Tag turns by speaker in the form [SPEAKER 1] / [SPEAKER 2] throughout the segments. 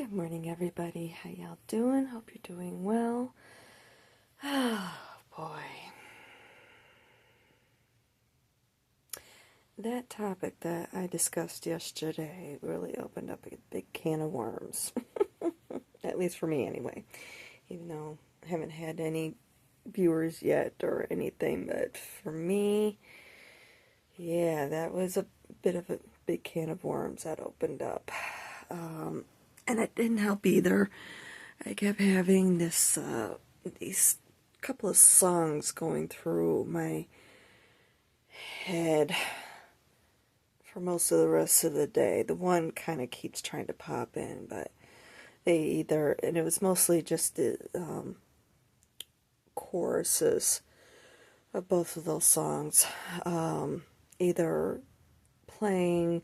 [SPEAKER 1] Good morning, everybody. How y'all doing? Hope you're doing well. Oh, boy. That topic that I discussed yesterday really opened up a big can of worms. At least for me, anyway. Even though I haven't had any viewers yet or anything, but for me, yeah, that was a bit of a big can of worms that opened up. And it didn't help either. I kept having these couple of songs going through my head for most of the rest of the day. The one kind of keeps trying to pop in, but and it was mostly just the choruses of both of those songs, either playing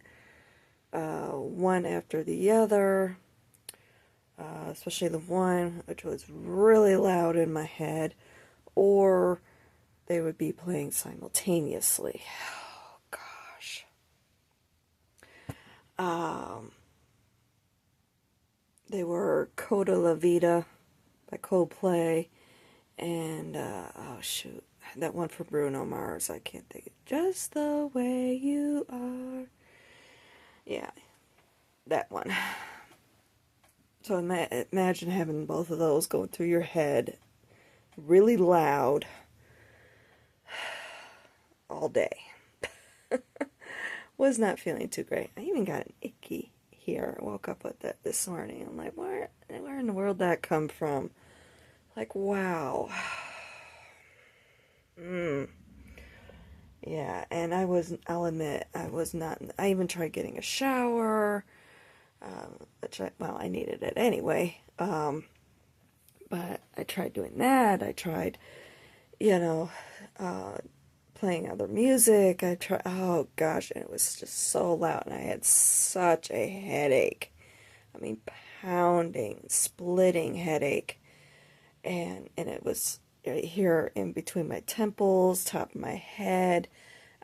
[SPEAKER 1] one after the other, especially the one which was really loud in my head, or they would be playing simultaneously. Oh, gosh. They were Coda La Vida by Coldplay, and, oh shoot, that one for Bruno Mars, I can't think of Just the Way You Are. Yeah, that one. So imagine having both of those going through your head really loud all day. Was not feeling too great. I even got an icky here. I woke up with that this morning. I'm like, where in the world did that come from? Like, wow. Yeah, and I'll admit, I was not, I even tried getting a shower, I needed it anyway, but I tried doing that. I tried, you know, playing other music. Oh gosh, and it was just so loud, and I had such a headache. I mean, pounding, splitting headache, and it was right here in between my temples, top of my head.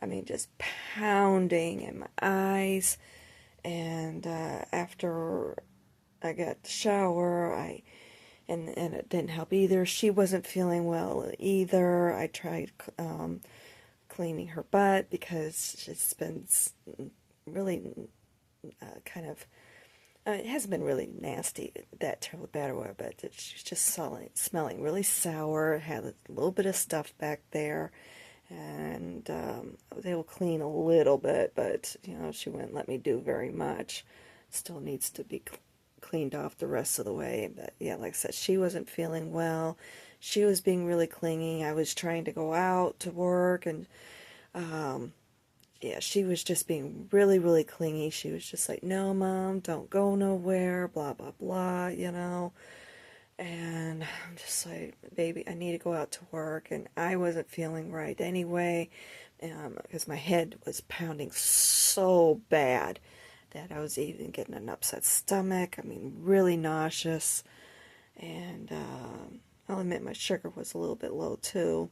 [SPEAKER 1] I mean, just pounding in my eyes. And after I got the shower, and it didn't help either. She wasn't feeling well either. I tried cleaning her butt because it's been really kind of, it hasn't been really nasty, that terribly bad or whatever, but she's just smelling really sour, had a little bit of stuff back there, and I was able to clean a little bit, but, she wouldn't let me do very much. Still needs to be cleaned off the rest of the way, but yeah, like I said, she wasn't feeling well. She was being really clingy. I was trying to go out to work, and yeah, she was just being really, really clingy. She was just like, no, Mom, don't go nowhere, blah, blah, blah, And I'm just like, baby, I need to go out to work. And I wasn't feeling right anyway, because my head was pounding so bad that I was even getting an upset stomach. I mean, really nauseous. And I'll admit my sugar was a little bit low too.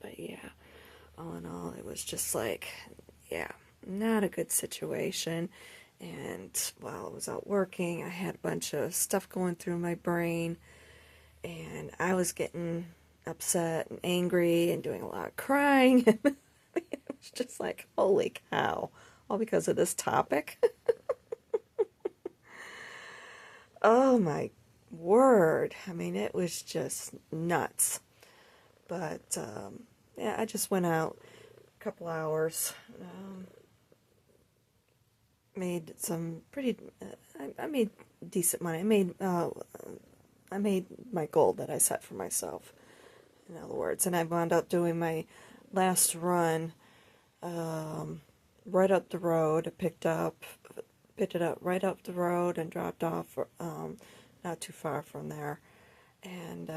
[SPEAKER 1] But yeah, all in all, it was just like, yeah, not a good situation. And while I was out working, I had a bunch of stuff going through my brain, and I was getting upset and angry and doing a lot of crying. It was just like, holy cow, all because of this topic. Oh my word. I mean, it was just nuts. But, yeah, I just went out a couple hours, made some pretty, I made decent money. I made my goal that I set for myself, in other words. And I wound up doing my last run, right up the road. I picked it up right up the road and dropped off, not too far from there. And,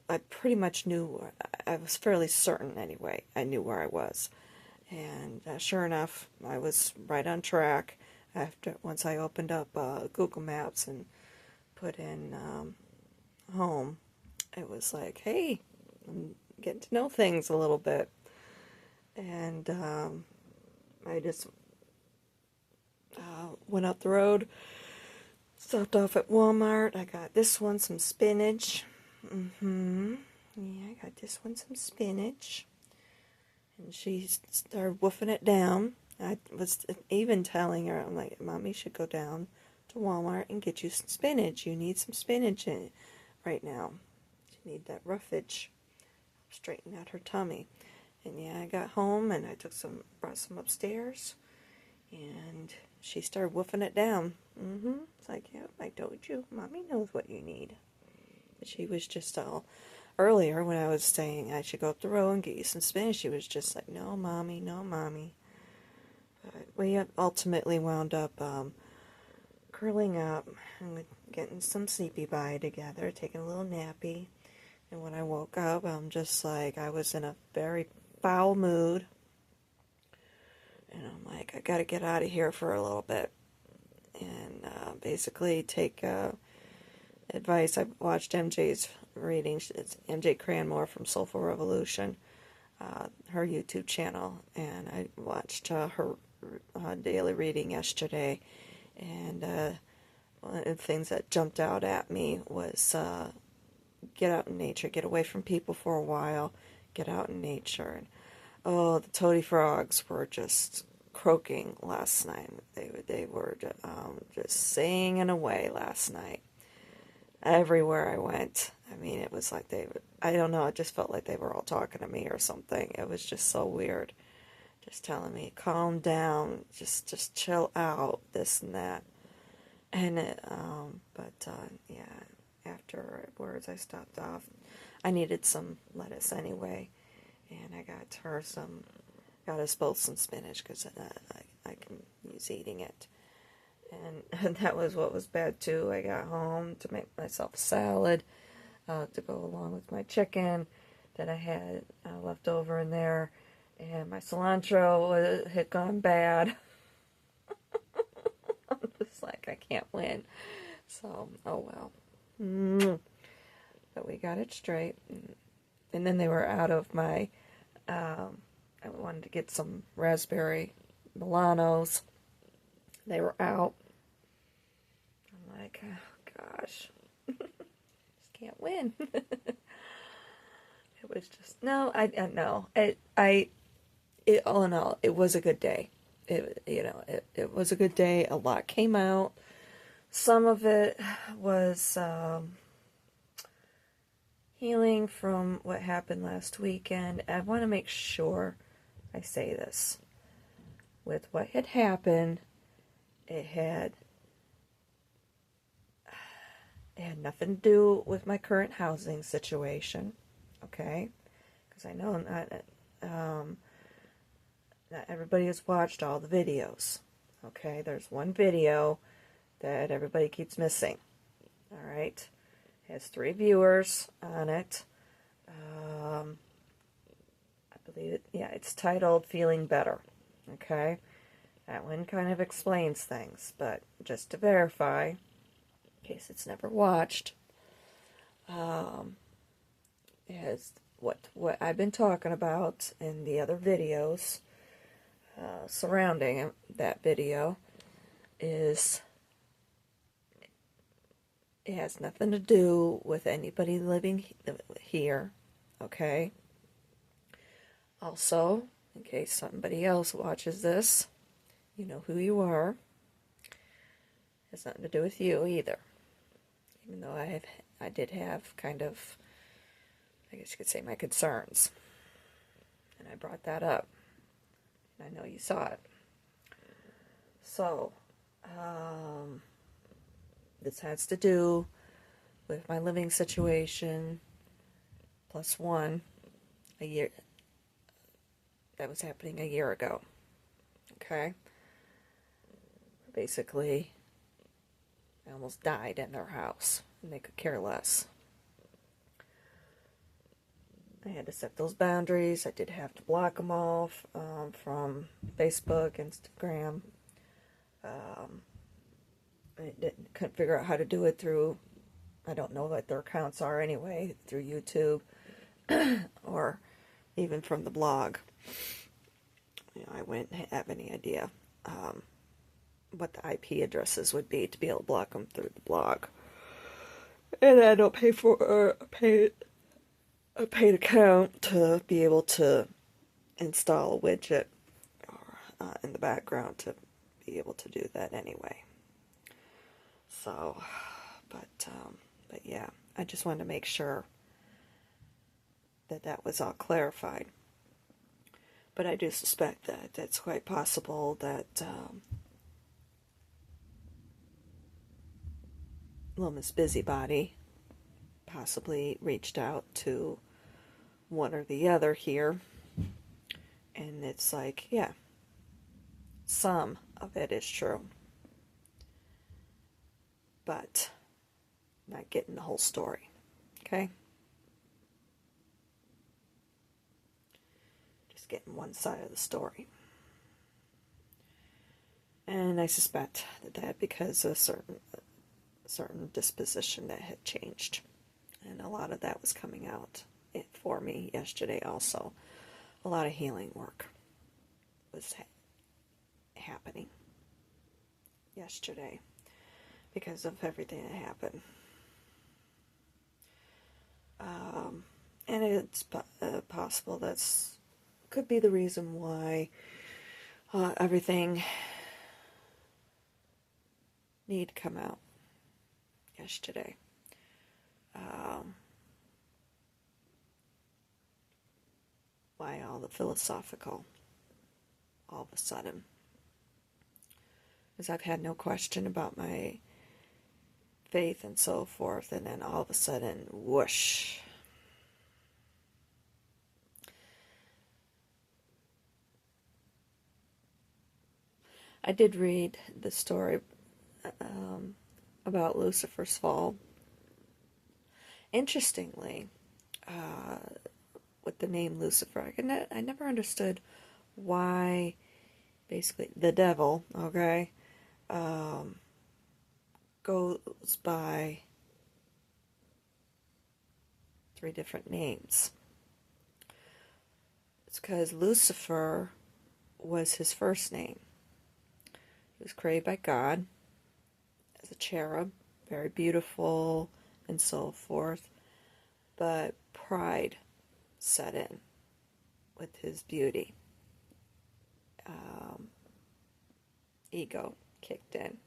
[SPEAKER 1] I pretty much knew, I was fairly certain anyway, I knew where I was. And sure enough, I was right on track once I opened up Google Maps and put in home. It was like, hey, I'm getting to know things a little bit. And I just went up the road, stopped off at Walmart. I got this one, some spinach. Yeah, I got this one, some spinach. And she started woofing it down. I was even telling her, I'm like, Mommy should go down to Walmart and get you some spinach. You need some spinach in it right now. You need that roughage. Straighten out her tummy. And yeah, I got home and I brought some upstairs, and she started woofing it down. It's like, yeah, I told you, Mommy knows what you need. But she was just all, earlier when I was saying I should go up the road and get you some spinach, she was just like, no, Mommy, no, Mommy. But we ultimately wound up curling up and getting some sleepy bye together, taking a little nappy. And when I woke up, I'm just like, I was in a very foul mood. And I'm like, I gotta get out of here for a little bit. And basically take advice. I watched MJ's reading. It's MJ Cranmore from Soulful Revolution, her YouTube channel. And I watched her daily reading yesterday. And one of the things that jumped out at me was get out in nature, get away from people for a while, get out in nature. And oh, the toady frogs were just croaking last night. They were just singing away last night. Everywhere I went, I mean, it was like I don't know, it just felt like they were all talking to me or something. It was just so weird. Just telling me, calm down, just chill out, this and that. And yeah, afterwards I stopped off. I needed some lettuce anyway, and I got us both some spinach because I can use eating it. And that was what was bad too. I got home to make myself a salad to go along with my chicken that I had left over in there, and my cilantro had gone bad. I'm just like, I can't win. So, oh well. But we got it straight. And then they were out of my, I wanted to get some raspberry Milanos. They were out. I'm like, oh, gosh. Just can't win. It was just, no, I know. All in all, it was a good day. It was a good day. A lot came out. Some of it was healing from what happened last weekend. I want to make sure I say this. With what had happened, it had nothing to do with my current housing situation, okay? Because I know not everybody has watched all the videos, okay? There's one video that everybody keeps missing, all right? It has 3 viewers on it. I believe it's titled Feeling Better, okay? That one kind of explains things, but just to verify, in case it's never watched, is what I've been talking about in the other videos surrounding that video is it has nothing to do with anybody living here, okay? Also, in case somebody else watches this, you know who you are. It has nothing to do with you either. Even though I did have kind of, I guess you could say, my concerns. And I brought that up. And I know you saw it. So, this has to do with my living situation, plus one, a year, that was happening a year ago, okay? Basically, I almost died in their house, and they could care less. I had to set those boundaries. I did have to block them off from Facebook, Instagram. I couldn't figure out how to do it through, I don't know what their accounts are anyway, through YouTube or even from the blog. I wouldn't have any idea. what the IP addresses would be to be able to block them through the blog. And I don't pay for a paid account to be able to install a widget in the background to be able to do that anyway. So, but yeah, I just wanted to make sure that that was all clarified. But I do suspect that it's quite possible that little Miss Busybody possibly reached out to one or the other here. And it's like, yeah, some of it is true. But not getting the whole story. Okay? Just getting one side of the story. And I suspect that because of certain disposition that had changed. And a lot of that was coming out for me yesterday also. A lot of healing work was happening yesterday because of everything that happened. And it's possible that's could be the reason why everything need to come out yesterday. Why all the philosophical all of a sudden? Because I've had no question about my faith and so forth, and then all of a sudden, whoosh. I did read the story about Lucifer's fall. Interestingly, with the name Lucifer, I never understood why basically the devil, okay, goes by 3 different names. It's because Lucifer was his first name. He was created by God as a cherub, very beautiful and so forth, but pride set in with his beauty. Ego kicked in.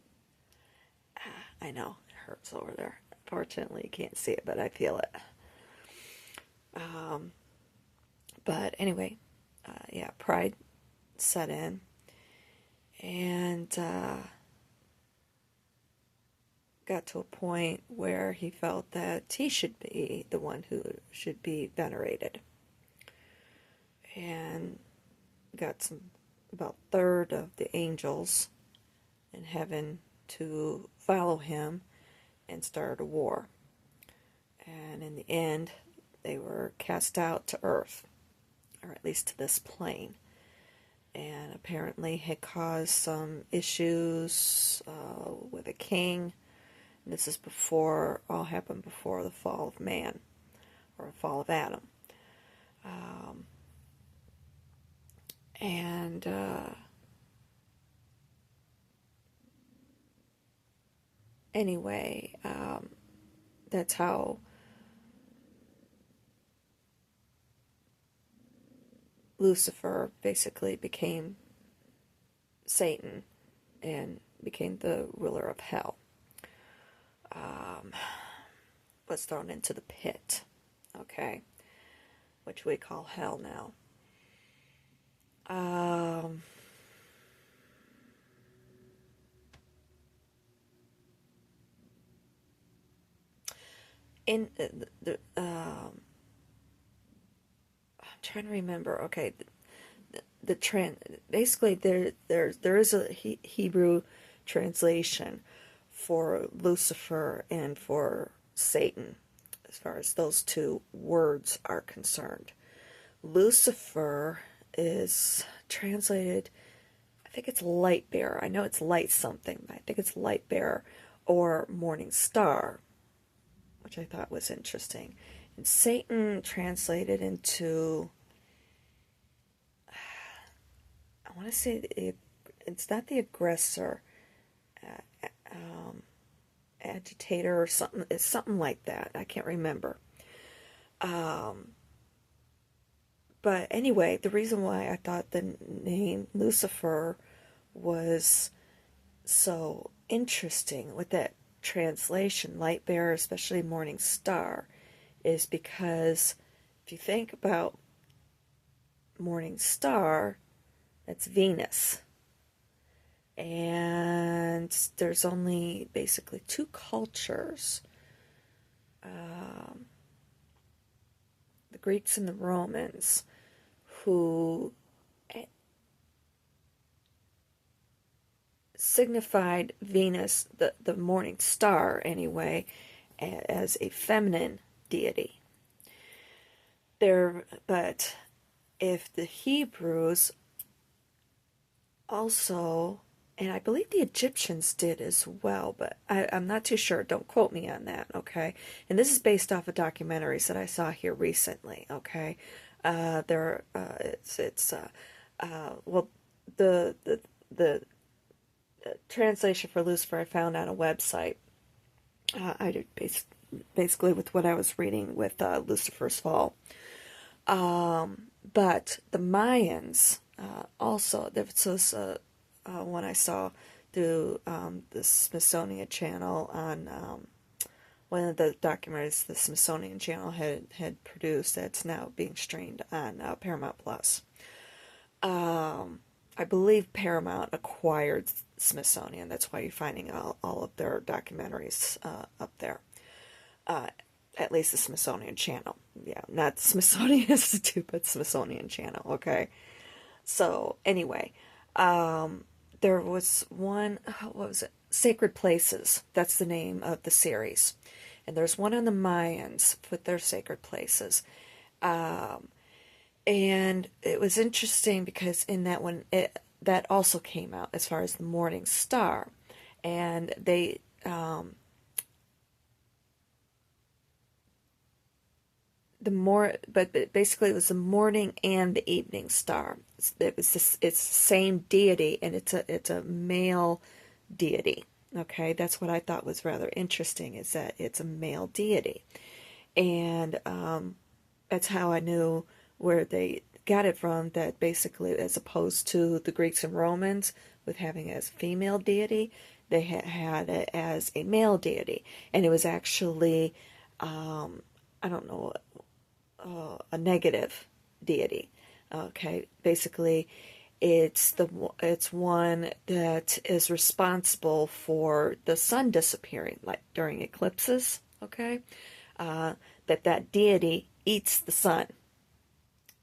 [SPEAKER 1] I know, it hurts over there. Fortunately, you can't see it, but I feel it. But anyway, yeah, pride set in. And got to a point where he felt that he should be the one who should be venerated. And got about a third of the angels in heaven to follow him and start a war. And in the end, they were cast out to earth, or at least to this plane. And apparently had caused some issues with a king. And this is all happened before the fall of man, or the fall of Adam. Anyway, that's how Lucifer basically became Satan and became the ruler of hell. Was thrown into the pit, okay, which we call hell now. In I'm trying to remember. Okay, basically there is a Hebrew translation for Lucifer and for Satan, as far as those 2 words are concerned. Lucifer is translated, I think it's light bearer. I know it's light something, but I think it's light bearer or morning star, which I thought was interesting. And Satan translated into, I want to say it's not the aggressor, agitator or something. It's something like that. I can't remember. Um, but anyway, the reason why I thought the name Lucifer was so interesting with that translation, light bearer, especially morning star, is because if you think about morning star, that's Venus. And there's only basically two cultures, um, the Greeks and the Romans, who signified Venus, the morning star anyway, as a feminine deity. But if the Hebrews also, and I believe the Egyptians did as well, but I'm not too sure. Don't quote me on that, okay? And this is based off of documentaries that I saw here recently, okay? Well, the translation for Lucifer I found on a website. I did basically with what I was reading with Lucifer's Fall. But the Mayans also, this was one I saw through the Smithsonian Channel on one of the documentaries the Smithsonian Channel had produced that's now being streamed on Paramount Plus. I believe Paramount acquired Smithsonian. That's why you're finding all of their documentaries up there. At least the Smithsonian Channel. Yeah, not Smithsonian Institute, but Smithsonian Channel, okay? So, anyway, there was one, what was it? Sacred Places. That's the name of the series. And there's one on the Mayans with their sacred places. And it was interesting because in that one, that also came out as far as the morning star. And they, but basically it was the morning and the evening star. It's the same deity, and it's a male deity. Okay, that's what I thought was rather interesting, is that it's a male deity. And that's how I knew where they got it from, that basically, as opposed to the Greeks and Romans with having it as a female deity, they had it as a male deity. And it was actually, I don't know, a negative deity. Okay, basically, it's one that is responsible for the sun disappearing, like during eclipses. Okay, that deity eats the sun,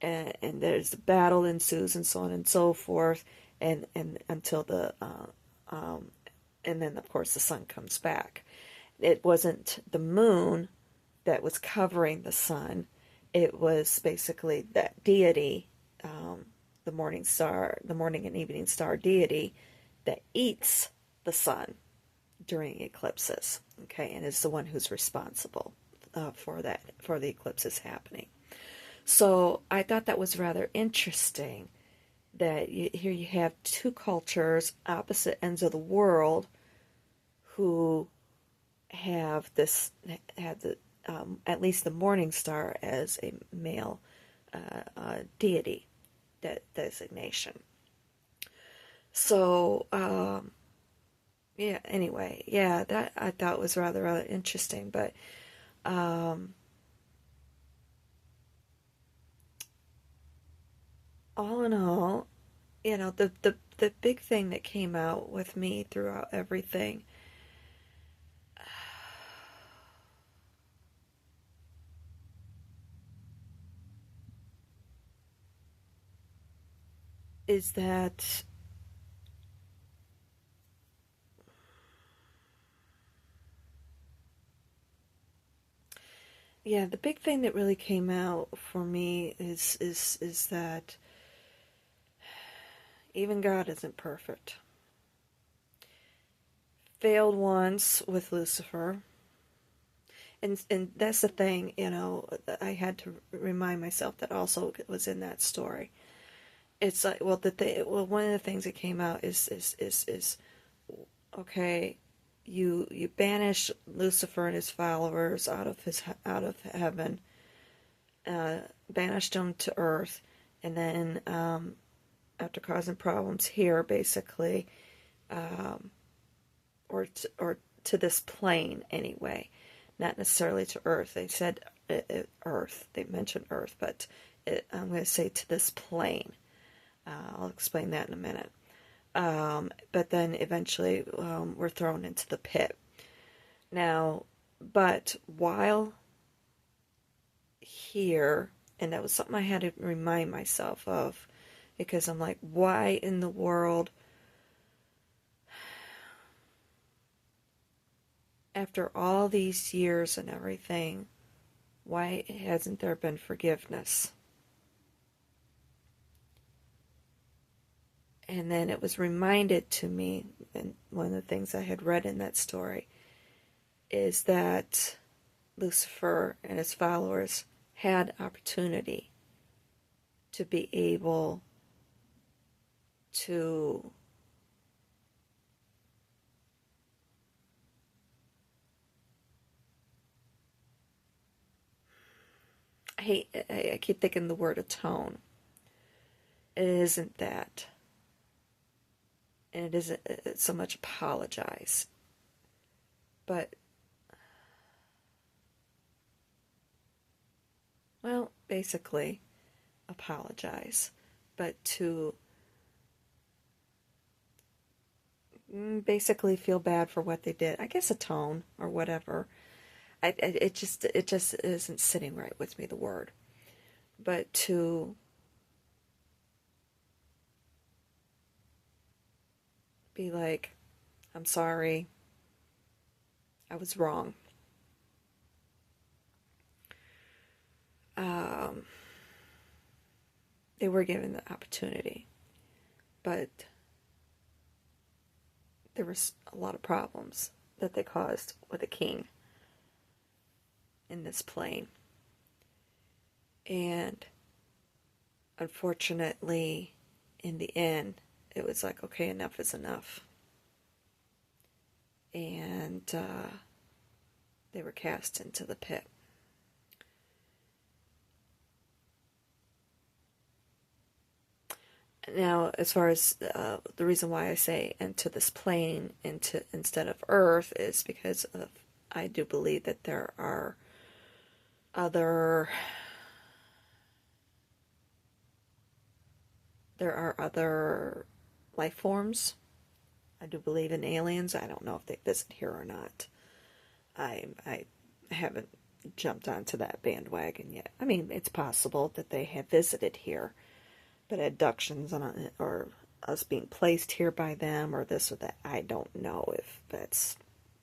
[SPEAKER 1] and there's a battle ensues and so on and so forth, and until and then of course the sun comes back. It wasn't the moon that was covering the sun. It was basically that deity, the morning star, the morning and evening star deity that eats the sun during eclipses. Okay, and is the one who's responsible for the eclipses happening. So I thought that was rather interesting that here you have two cultures, opposite ends of the world, who have at least the morning star as a male deity designation. So yeah. Anyway, yeah, that I thought was rather interesting, but all in all, the big thing that came out with me throughout everything is that yeah, the big thing that really came out for me is that even God isn't perfect. Failed once with Lucifer. And that's the thing, I had to remind myself that also was in that story. It's like, well, one of the things that came out is okay, you banish Lucifer and his followers out of heaven, banished them to earth, and then after causing problems here, basically, or to this plane anyway, not necessarily to earth. They said earth. They mentioned earth, but I'm going to say to this plane. I'll explain that in a minute. But then eventually we're thrown into the pit. Now, but while here, and that was something I had to remind myself of, because I'm like, why in the world, after all these years and everything, why hasn't there been forgiveness? And then it was reminded to me, and one of the things I had read in that story, is that Lucifer and his followers had opportunity to be able to I keep thinking the word atone. It isn't that. And it isn't so much apologize. But, well, basically, apologize. But to basically feel bad for what they did. I guess atone or whatever. It just isn't sitting right with me, the word. But to be like, I'm sorry, I was wrong. Um, they were given the opportunity, but there was a lot of problems that they caused with the king in this plane. And unfortunately, in the end, it was like, okay, enough is enough. And they were cast into the pit. Now, as far as the reason why I say into this plane into instead of Earth is because of I do believe that other there are other life forms. I do believe in aliens. I don't know if they visit here or not. I haven't jumped onto that bandwagon yet. I mean, it's possible that they have visited here, but abductions or us being placed here by them or this or that, I don't know if that's,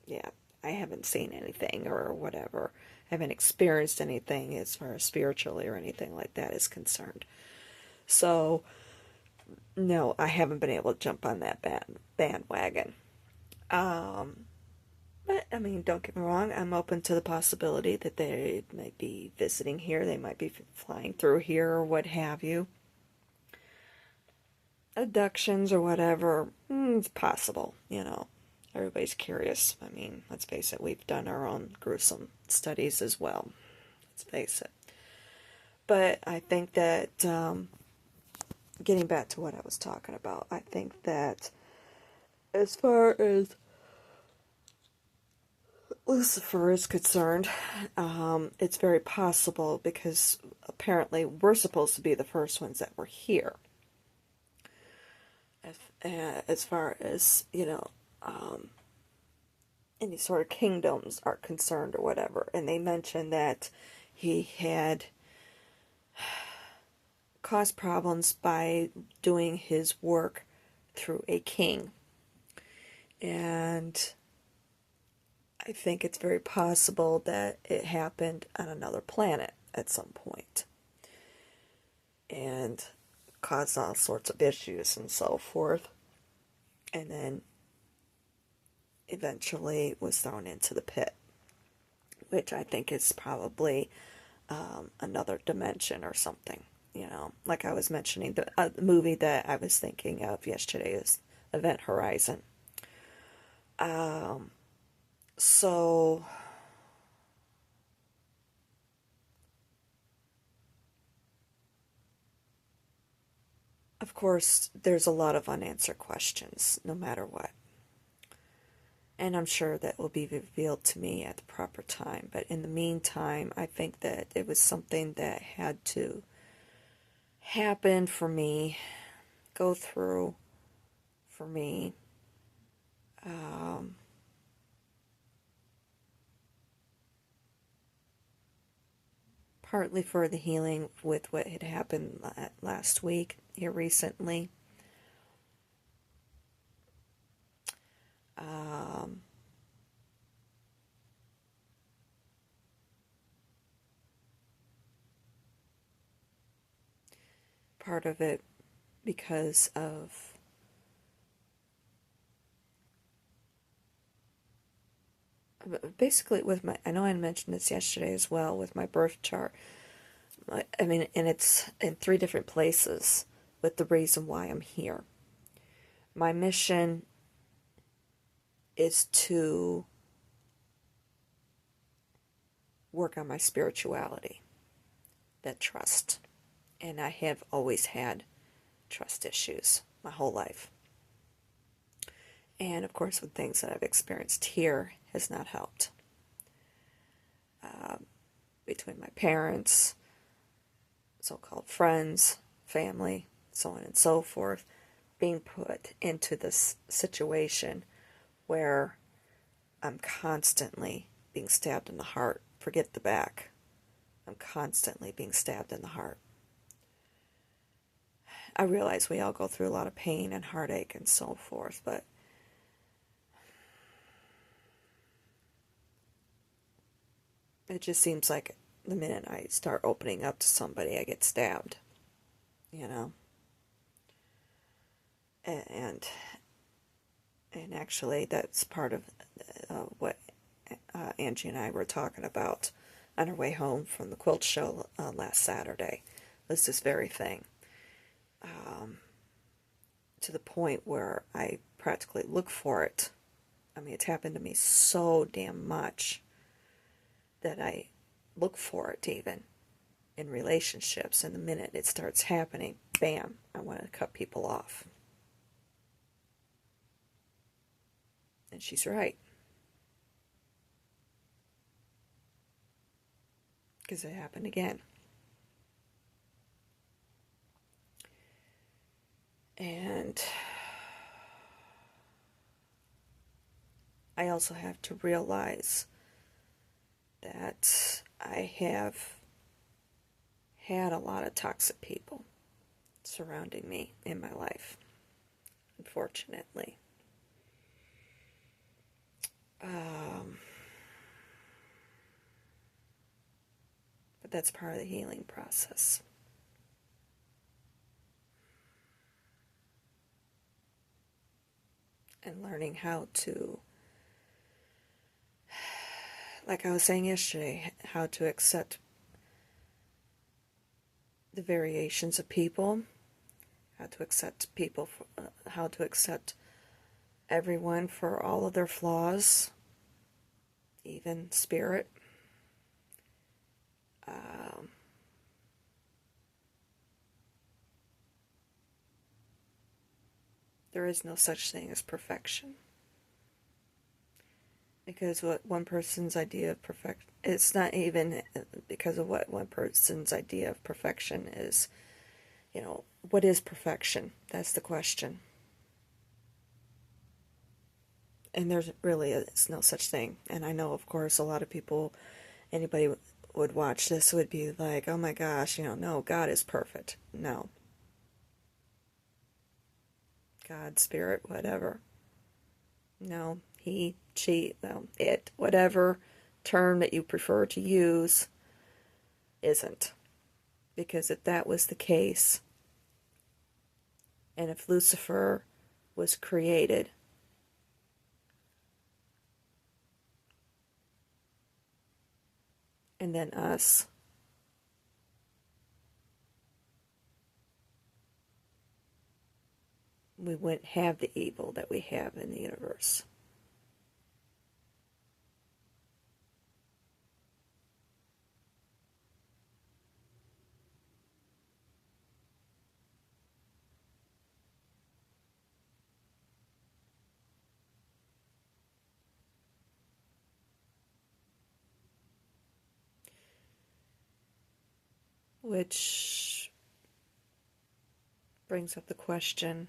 [SPEAKER 1] yeah, I haven't seen anything or whatever. I haven't experienced anything as far as spiritually or anything like that is concerned. So, no, I haven't been able to jump on that bandwagon. Um, but, I mean, don't get me wrong, I'm open to the possibility that they might be visiting here, they might be flying through here or what have you. Abductions or whatever, it's possible, you know. Everybody's curious. I mean, let's face it, we've done our own gruesome studies as well. Let's face it. But I think that, getting back to what I was talking about, I think that as far as Lucifer is concerned, it's very possible because apparently we're supposed to be the first ones that were here. As far as, you know, any sort of kingdoms are concerned or whatever. And they mentioned that he had caused problems by doing his work through a king. And I think it's very possible that it happened on another planet at some point and caused all sorts of issues and so forth. And then eventually was thrown into the pit, which I think is probably another dimension or something. You know, like I was mentioning, the movie that I was thinking of yesterday is Event Horizon. Um, so, of course, there's a lot of unanswered questions, no matter what. And I'm sure that will be revealed to me at the proper time. But in the meantime, I think that it was something that had to happen for me, go through for me. Um, Partly for the healing with what had happened last week here recently. Um, Part of it because of basically with my, I know I mentioned this yesterday as well, with my birth chart. I mean, and it's in 3 different places with the reason why I'm here. My mission is to work on my spirituality, that trust. And I have always had trust issues my whole life. And of course, with things that I've experienced here has not helped. Between my parents, so-called friends, family, so on and so forth, being put into this situation where I'm constantly being stabbed in the heart. Forget the back. I'm constantly being stabbed in the heart. I realize we all go through a lot of pain and heartache and so forth, but it just seems like the minute I start opening up to somebody, I get stabbed, you know? And and actually, that's part of what Angie and I were talking about on our way home from the quilt show last Saturday. Was this very thing. To the point where I practically look for it. I mean, it's happened to me so damn much that I look for it even in relationships. And the minute it starts happening, bam, I want to cut people off. And she's right. Because it happened again. And I also have to realize that I have had a lot of toxic people surrounding me in my life, unfortunately. But that's part of the healing process. And learning how to, like I was saying yesterday, how to accept the variations of people, how to accept people, how to accept everyone for all of their flaws, even spirit. There is no such thing as perfection. Because what one person's idea of perfection, it's not even because of what one person's idea of perfection is. You know, what is perfection? That's the question. And there's really is no such thing. And I know, of course, a lot of people, anybody would watch this would be like, oh my gosh, no, God is perfect. No. God, spirit, whatever. No, he, she, no, it, whatever term that you prefer to use, isn't. Because if that was the case, and if Lucifer was created, and then us, we wouldn't have the evil that we have in the universe. which brings up the question,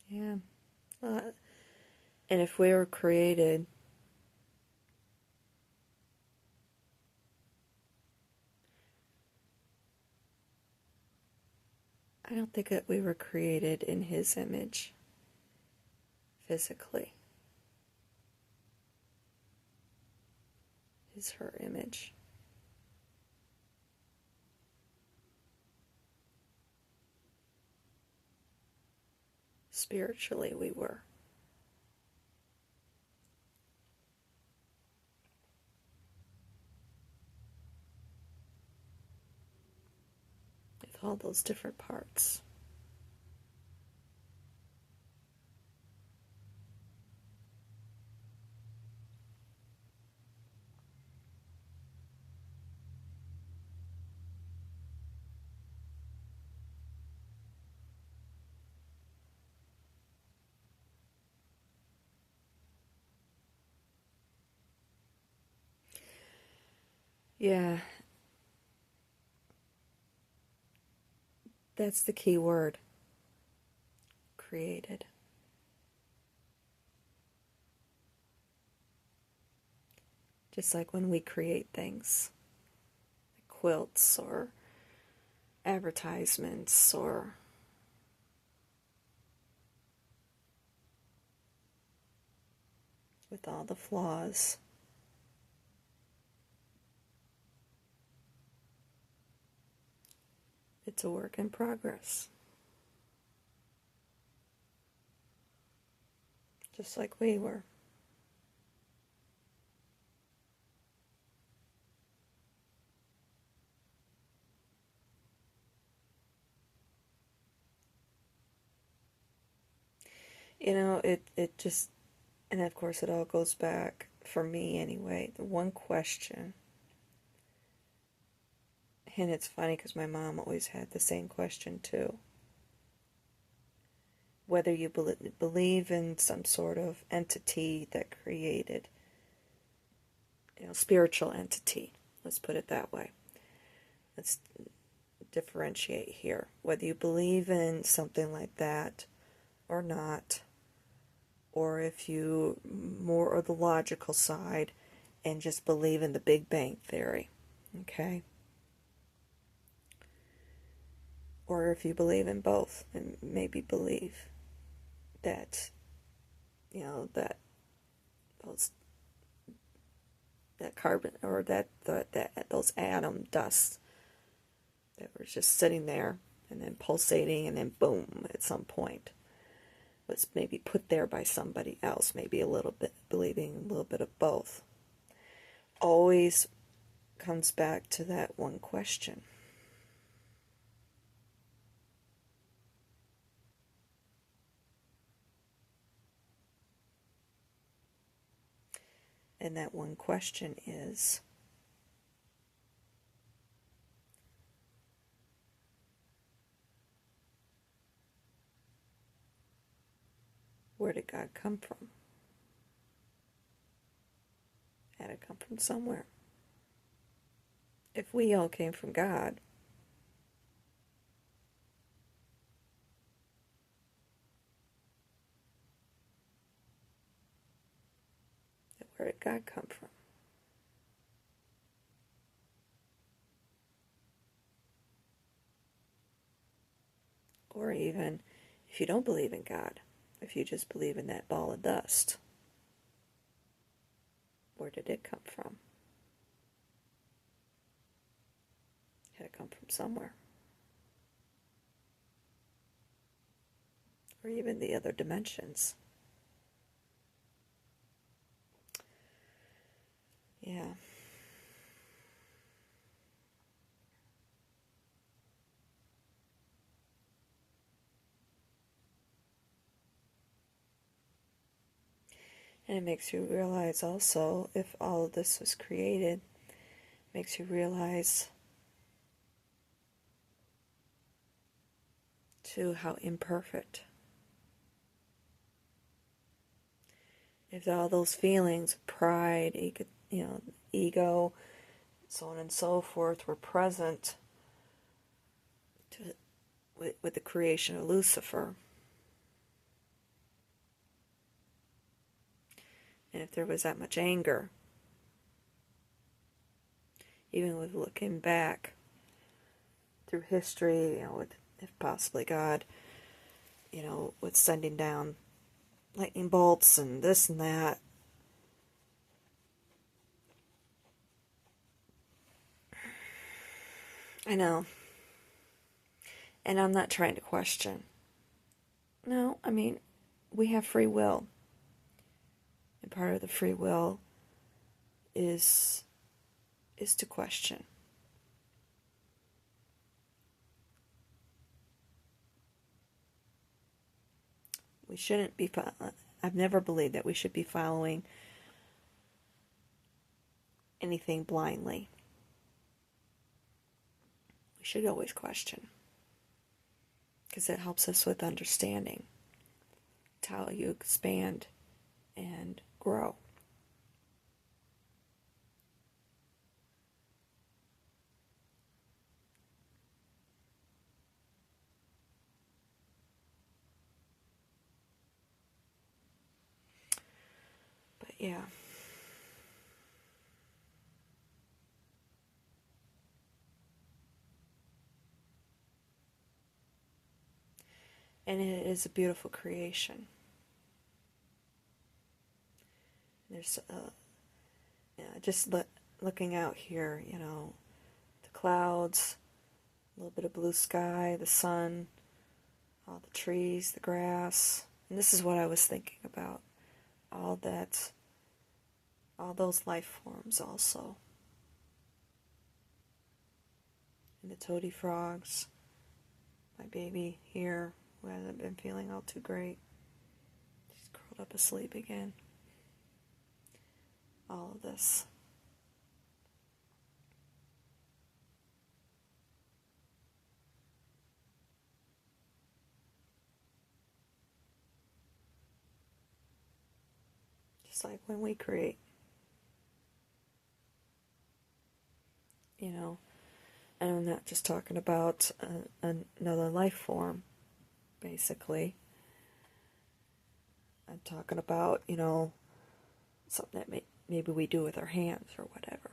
[SPEAKER 1] yeah, uh, and if we were created, I don't think that we were created in His image physically, her image. Spiritually, we were. With all those different parts. Yeah, that's the key word. Created. Just like when we create things, like quilts or advertisements or with all the flaws. It's a work in progress. Just like we were. You know, it just, and of course it all goes back, for me anyway, the one question, and it's funny because my mom always had the same question too. Whether you believe in some sort of entity that created, spiritual entity, let's put it that way. Let's differentiate here. Whether you believe in something like that or not, or if you more of the logical side and just believe in the Big Bang Theory, okay? Or if you believe in both and maybe believe that, that those that carbon or that those atom dust that were just sitting there and then pulsating and then boom at some point was maybe put there by somebody else, maybe a little bit believing a little bit of both. Always comes back to that one question. And that one question is, where did God come from? Had to come from somewhere. If we all came from God, where did God come from? Or even if you don't believe in God, if you just believe in that ball of dust, where did it come from? It had to come from somewhere. Or even the other dimensions. Yeah. And it makes you realize also, if all of this was created, makes you realize too how imperfect if all those feelings, pride, ego, so on and so forth, were present with the creation of Lucifer, and if there was that much anger, even with looking back through history, with if possibly God, with sending down lightning bolts and this and that. I know. And I'm not trying to question. No, I mean, we have free will. And part of the free will is to question. We shouldn't be, I've never believed that we should be following anything blindly. We should always question. Because it helps us with understanding. It's how you expand and grow. But yeah. And it is a beautiful creation. There's just looking out here, the clouds, a little bit of blue sky, the sun, all the trees, the grass. And this is what I was thinking about. All those life forms also. And the toady frogs, my baby here, who hasn't been feeling all too great. She's curled up asleep again. All of this. Just like when we create. And I'm not just talking about another life form, basically. I'm talking about, something that maybe we do with our hands or whatever.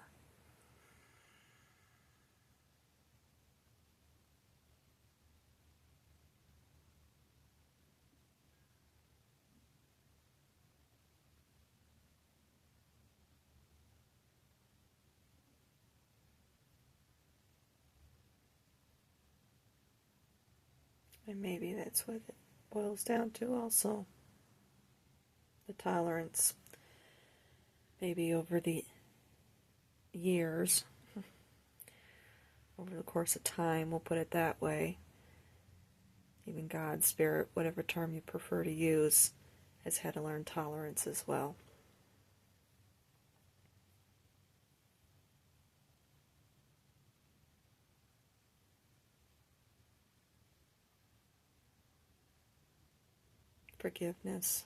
[SPEAKER 1] And maybe that's what it boils down to also. The tolerance. Maybe over the years, over the course of time, we'll put it that way. Even God, Spirit, whatever term you prefer to use, has had to learn tolerance as well. Forgiveness.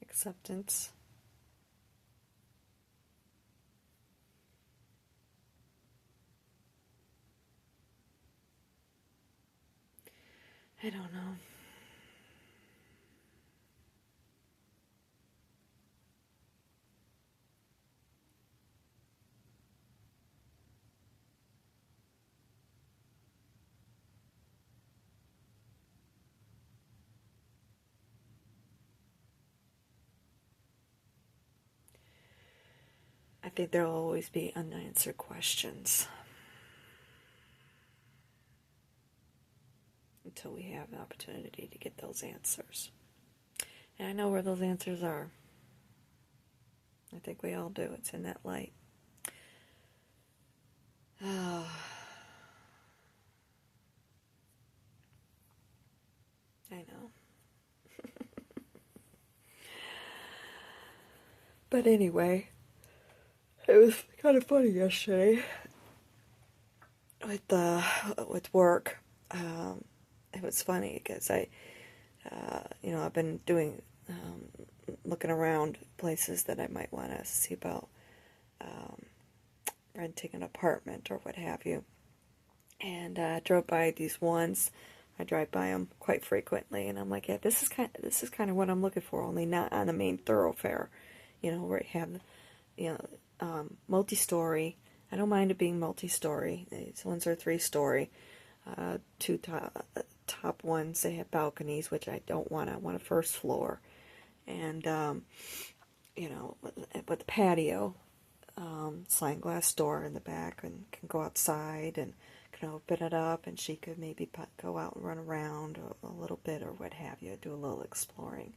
[SPEAKER 1] Acceptance. I don't know. I think there will always be unanswered questions until we have an opportunity to get those answers. And I know where those answers are. I think we all do. It's in that light. Oh. I know. But anyway, it was kind of funny yesterday. with work, it was funny because I've been doing looking around places that I might want to see about um, renting an apartment or what have you. And drove by these ones. I drive by them quite frequently, and I'm like, yeah, this is kind of what I'm looking for, only not on the main thoroughfare, where you have, multi-story. I don't mind it being multi-story. These ones are three-story. Two top ones, they have balconies, which I don't want. I want a first floor, and with the patio, sliding glass door in the back, and can go outside and can open it up, and she could maybe go out and run around a little bit or what have you, do a little exploring,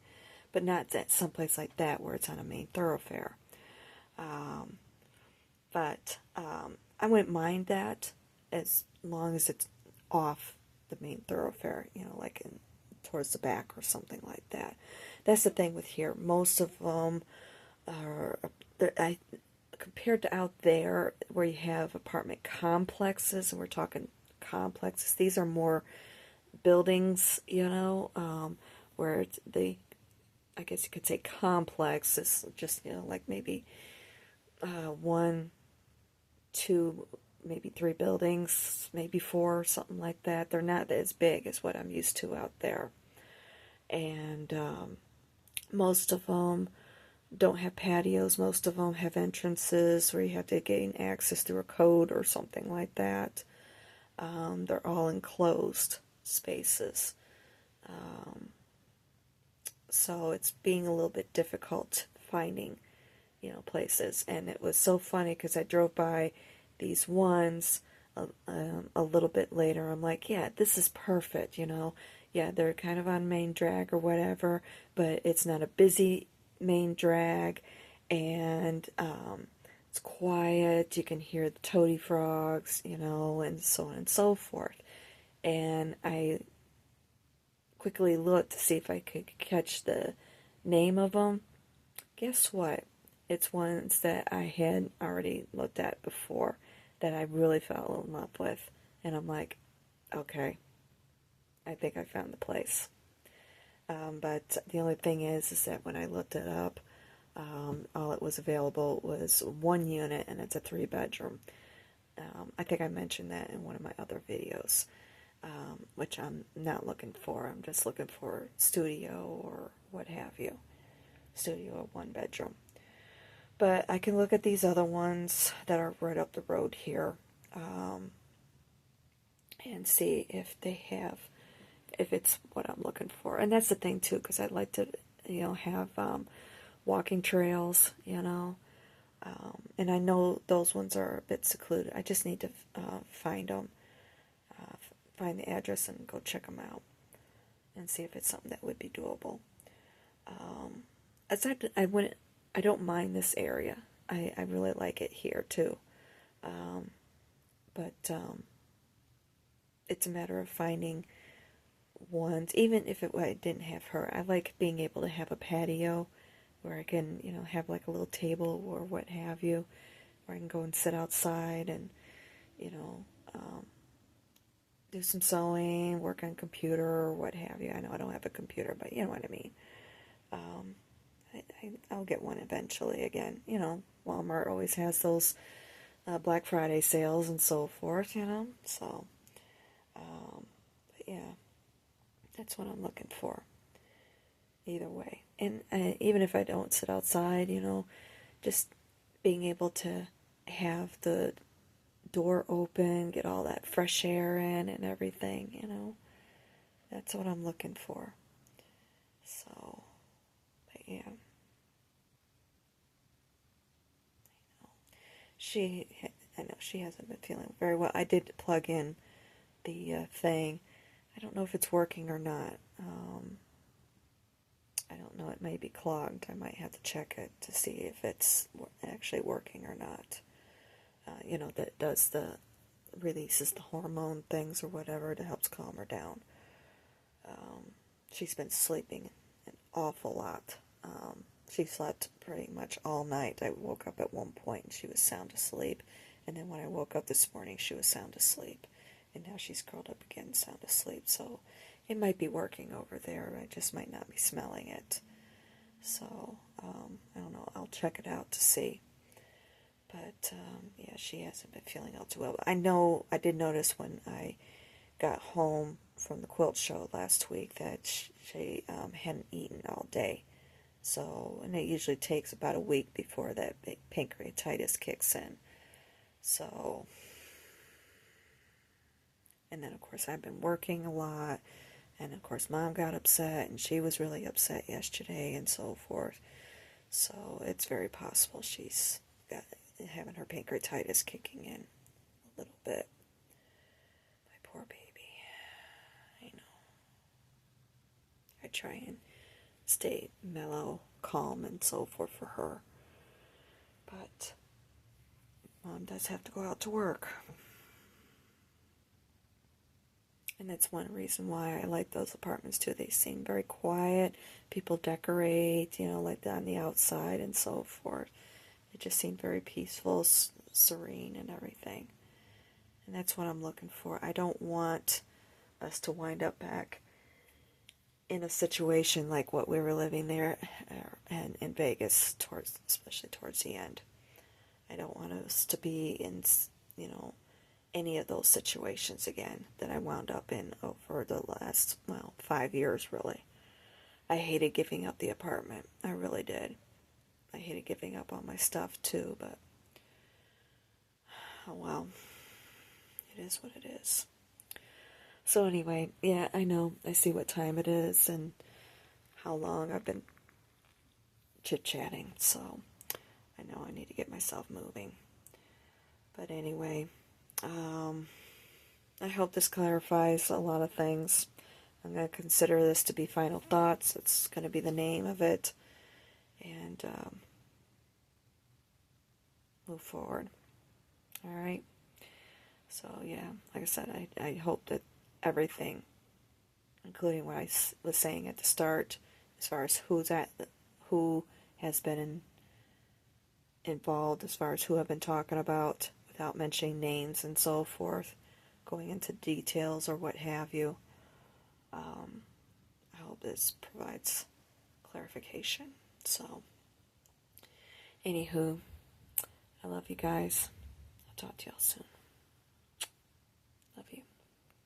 [SPEAKER 1] but not at someplace like that where it's on a main thoroughfare. Um, but I wouldn't mind that as long as it's off the main thoroughfare, like towards the back or something like that. That's the thing with here. Most of them are, compared to out there where you have apartment complexes, and we're talking complexes, these are more buildings, where I guess you could say complex is just, like maybe one, two, maybe three buildings, maybe four, something like that. They're not as big as what I'm used to out there. And most of them don't have patios. Most of them have entrances where you have to gain access through a code or something like that. They're all enclosed spaces. Um, so it's being a little bit difficult finding, places. And it was so funny because I drove by these ones a little bit later. I'm like, yeah, this is perfect, Yeah, they're kind of on main drag or whatever, but it's not a busy main drag, and it's quiet. You can hear the toady frogs, and so on and so forth. And I quickly looked to see if I could catch the name of them. Guess what? It's ones that I had already looked at before that I really fell in love with. And I'm like, okay, I think I found the place. But the only thing is that when I looked it up, all it was available was one unit, and it's a 3-bedroom. I think I mentioned that in one of my other videos, which I'm not looking for. I'm just looking for studio or what have you. Studio or 1-bedroom. But I can look at these other ones that are right up the road here, and see if if it's what I'm looking for. And that's the thing too, because I'd like to, have walking trails, and I know those ones are a bit secluded. I just need to find them, find the address, and go check them out, and see if it's something that would be doable. Aside, I don't mind this area. I really like it here too. But it's a matter of finding ones, even if I didn't have her. I like being able to have a patio where I can, have like a little table or what have you, where I can go and sit outside and, you know, um, do some sewing, work on computer or what have you. I know I don't have a computer, but you know what I mean. Um, I'll get one eventually again. Walmart always has those Black Friday sales and so forth, So, but yeah, that's what I'm looking for. Either way. And even if I don't sit outside, just being able to have the door open, get all that fresh air in and everything, that's what I'm looking for. So, but yeah. She, I know she hasn't been feeling very well. I did plug in the thing. I don't know if it's working or not. I don't know. It may be clogged. I might have to check it to see if it's actually working or not. That does releases the hormone things or whatever that helps calm her down. She's been sleeping an awful lot. She slept pretty much all night. I woke up at one point and she was sound asleep. And then when I woke up this morning, she was sound asleep. And now she's curled up again, sound asleep. So it might be working over there. I just might not be smelling it. So, I don't know. I'll check it out to see. But, yeah, she hasn't been feeling all too well. I did notice when I got home from the quilt show last week that she hadn't eaten all day. So, and it usually takes about a week before that big pancreatitis kicks in. So, and then of course I've been working a lot, and of course Mom got upset, and she was really upset yesterday, and so forth. So it's very possible she's got having her pancreatitis kicking in a little bit. My poor baby. I know. I try and stay mellow, calm, and so forth for her. But Mom does have to go out to work. And that's one reason why I like those apartments too. They seem very quiet. People decorate, like on the outside and so forth. It just seemed very peaceful, serene, and everything. And that's what I'm looking for. I don't want us to wind up back in a situation like what we were living there and in Vegas, especially towards the end. I don't want us to be in, any of those situations again that I wound up in over the last, 5 years, really. I hated giving up the apartment. I really did. I hated giving up on my stuff, too, but, oh well. It is what it is. So anyway, yeah, I know. I see what time it is and how long I've been chit-chatting, so I know I need to get myself moving. But anyway, I hope this clarifies a lot of things. I'm going to consider this to be Final Thoughts. It's going to be the name of it. And move forward. All right? So, yeah, like I said, I hope that everything, including what I was saying at the start, as far as who has been involved, as far as who I've been talking about, without mentioning names and so forth, going into details or what have you. I hope this provides clarification. So, anywho, I love you guys. I'll talk to y'all soon.